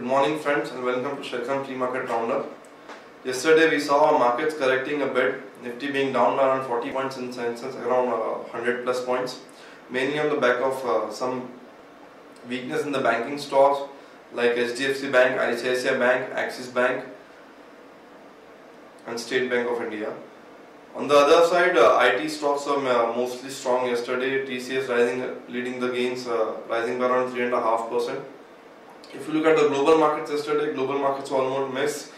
Good morning friends and welcome to Sharekhan Pre-Market Roundup. Yesterday we saw our markets correcting a bit, Nifty being down by around 40 points and Sensex around 100 plus points, mainly on the back of some weakness in the banking stocks like HDFC Bank, ICICI Bank, Axis Bank and State Bank of India. On the other side, IT stocks are mostly strong yesterday, TCS leading the gains, rising by around 3.5%. If you look at the global markets yesterday, global markets were almost mixed.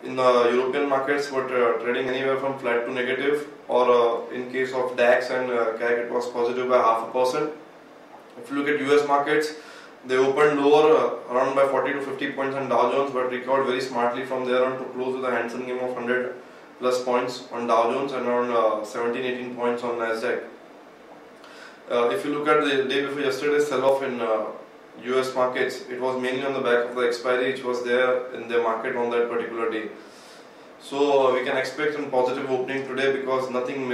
In the European markets were trading anywhere from flat to negative, or in case of DAX and CAC it was positive by 0.5%. If you look at US markets, they opened lower around by 40 to 50 points on Dow Jones, but recovered very smartly from there on to close with a handsome gain of 100 plus points on Dow Jones and around 17-18 points on Nasdaq. If you look at the day before yesterday's sell-off in US markets, it was mainly on the back of the expiry which was there in the market on that particular day. So we can expect a positive opening today because nothing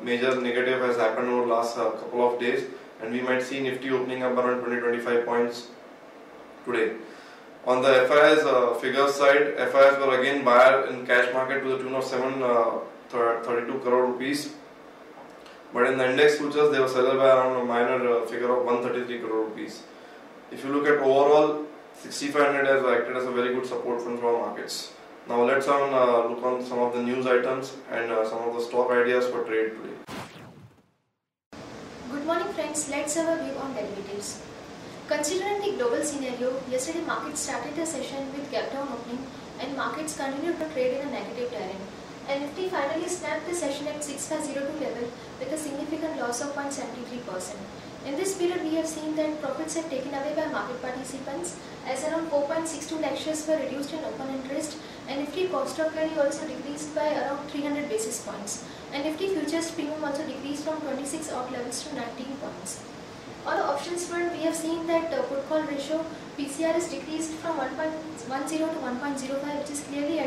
major negative has happened over the last couple of days, and we might see Nifty opening up around 20-25 points today. On the FIS figures side, FIS were again buyer in cash market to the tune of 732 crore rupees. But in the index futures, they were seller by around a minor figure of 133 crore rupees. If you look at overall, 6500 has acted as a very good support fund for our markets. Now let's have a look on some of the news items and some of the stock ideas for trade today. Good morning friends, let's have a view on derivatives. Considering the global scenario, yesterday markets started the session with gap down opening and markets continued to trade in a negative terrain. And Nifty finally snapped the session at 6502 level with a significant loss of 0.73%. In this period, we have seen that profits have taken away by market participants as around 4.62 lakh shares were reduced in open interest, and Nifty cost of carry also decreased by around 300 basis points. And Nifty futures premium also decreased from 26 odd levels to 19 points. On the options front, we have seen that put call ratio PCR is decreased from 1.10 to 1.05, which is clearly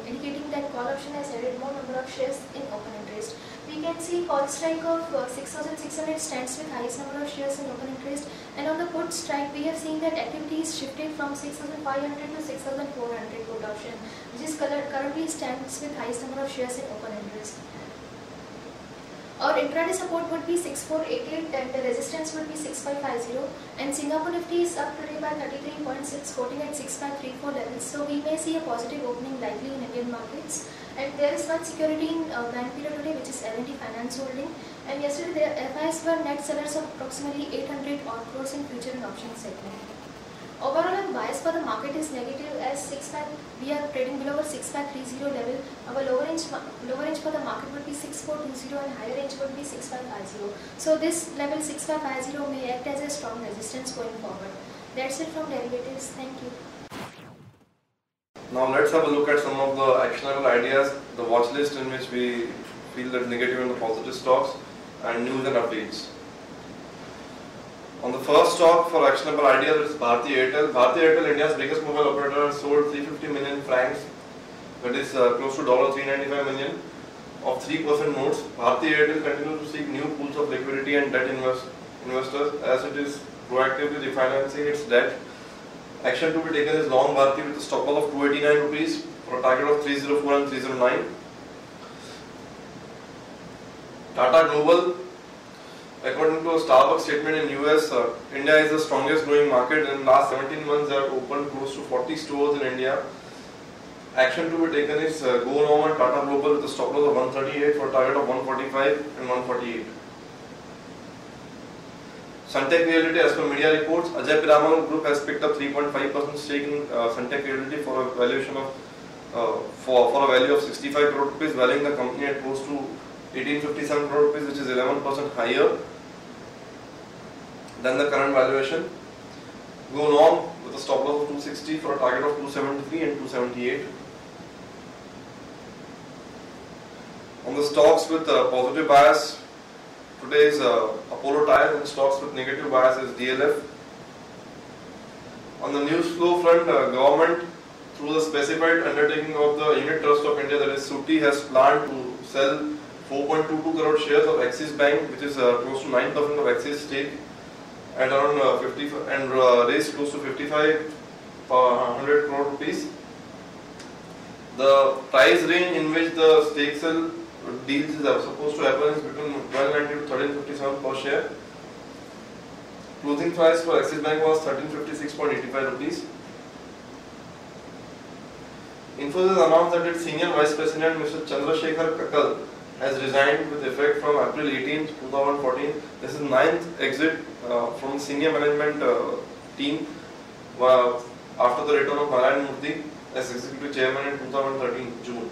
indicating that call option has added more number of shares in open interest. We can see call strike of 6,600 stands with highest number of shares in open interest, and on the put strike we have seen that activity is shifted from 6,500 to 6,400 put option, which is currently stands with highest number of shares in open interest. Our intraday support would be 6488 and the resistance would be 6550, and Singapore Nifty is up today by 33.6, quoting at 6534 levels, so we may see a positive opening likely in Indian markets. And there is one security in Bank period today, which is L&T Finance Holding, and yesterday the FIs were net sellers of approximately 800 odd crores in future and option segment. Overall, our bias for the market is negative as we are trading below our 6530 level. Our lower range for the market would be 6420 and higher range would be 6550. So this level 6550 may act as a strong resistance going forward. That's it from derivatives. Thank you. Now let's have a look at some of the actionable ideas, the watch list in which we feel that negative and the positive stocks, and news and updates. On the first stock for actionable ideas is Bharti Airtel. Bharti Airtel, India's biggest mobile operator, sold 350 million francs, that is close to $395 million of 3% notes. Bharti Airtel continues to seek new pools of liquidity and debt investors as it is proactively refinancing its debt. Action to be taken is long Bharti with a stop loss of 289 rupees for a target of 304 and 309. Tata Global. According to a Starbucks statement in US, India is the strongest growing market. In the last 17 months, they have opened close to 40 stores in India. Action to be taken is go now on Tata Global with a stop loss of 138 for a target of 145 and 148. Sunteck Realty, as per media reports, Ajay Piramal Group has picked up 3.5% stake in Sunteck Realty for a valuation of for a value of 65 crore rupees, valuing the company at close to 1857 crore rupees, which is 11% higher than the current valuation. Go long with a stop loss of 260 for a target of 273 and 278. On the stocks with positive bias, today is Apollo Tyres, and stocks with negative bias is DLF. On the news flow front, government through the specified undertaking of the Unit Trust of India, that is SUTI, has planned to sell 4.22 crore shares of Axis Bank, which is close to 9% of Axis stake, at around 50 and raised close to 55 100 crore rupees. The price range in which the stake sale deals is supposed to happen is between 1290 to 1357 per share. Closing price for Axis Bank was 1356.85 rupees. Infosys announced that its senior vice president Mr. Chandrasekhar Kakal has resigned with effect from April 18, 2014. This is ninth exit from senior management team after the return of Narayan Murthy as executive chairman in 2013 June.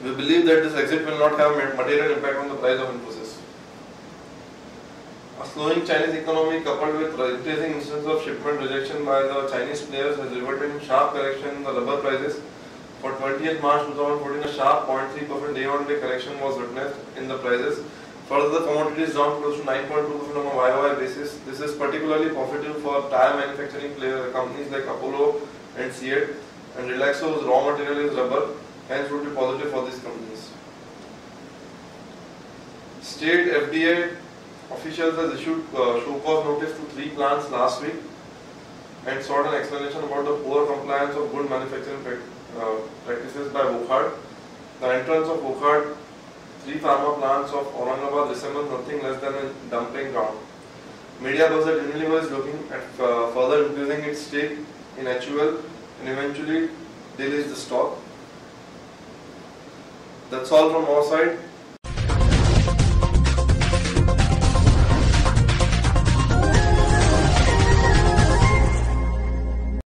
We believe that this exit will not have material impact on the price of Infosys. A slowing Chinese economy coupled with increasing instances of shipment rejection by the Chinese players has resulted in sharp correction in the rubber prices. For 20th March 2014, a sharp 0.3% day-on-day correction was witnessed in the prices. Further, the commodity is down close to 9.2% on a YOY basis. This is particularly positive for tire manufacturing companies like Apollo and Seat, and Relaxo's raw material is rubber, hence would be positive for these companies. State FDA officials has issued show cause notice to 3 plants last week and sought an explanation about the poor compliance of good manufacturing practices by Wockhardt. The entrance of Wockhardt 3 pharma plants of Aurangabad resembles nothing less than a dumping ground. Media buzz that Unilever is looking at further increasing its stake in HUL and eventually delist the stock. That's all from our side.